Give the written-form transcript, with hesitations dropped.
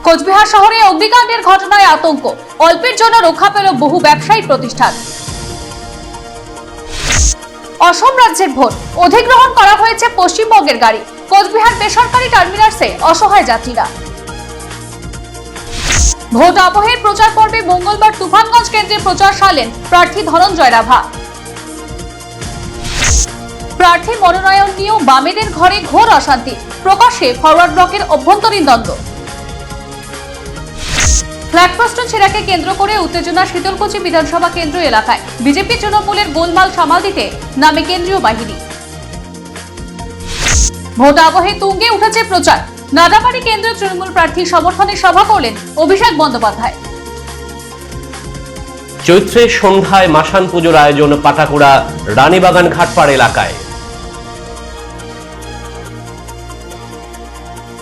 কোচবিহার শহরে অগ্নিকাণ্ডের ঘটনায় আতঙ্ক, অল্পের জন্য রক্ষা পেল বহু ব্যবসায়ী প্রতিষ্ঠান। অসম রাজ্যের ভোট অধিগ্রহণ করা হয়েছে পশ্চিমবঙ্গের গাড়ি, কোচবিহার বেসরকারি টার্মিনাসে অসহায় যাত্রীরা। ভোট আবহের প্রচার পর্বে মঙ্গলবার তুফানগঞ্জ কেন্দ্রে প্রচার সারলেন প্রার্থী ধনঞ্জয় রাভা। প্রার্থী মনোনয়ন নিয়েও বামেদের ঘরে ঘোর অশান্তি, প্রকাশ্যে ফরওয়ার্ড ব্লকের অভ্যন্তরীণ দ্বন্দ্ব। ফ্ল্যাগপোস্ট ছেড়াকে কেন্দ্র করে উত্তেজনা শীতলকুচি বিধানসভা কেন্দ্র এলাকায়। বিজেপি তৃণমূলের গোলমাল সামাল দিতে নামে কেন্দ্রীয় বাহিনী। ভোট আবহে তুঙ্গে উঠেছে প্রচার, নাদাবাড়ি কেন্দ্রীয় তৃণমূল প্রার্থী সমর্থনে সভা করলেন অভিষেক বন্দ্যোপাধ্যায়। চৈত্রের সন্ধ্যায় মাসান পুজোর আয়োজন পাটাকুড়া রানীবাগান ঘাটপাড় এলাকায়।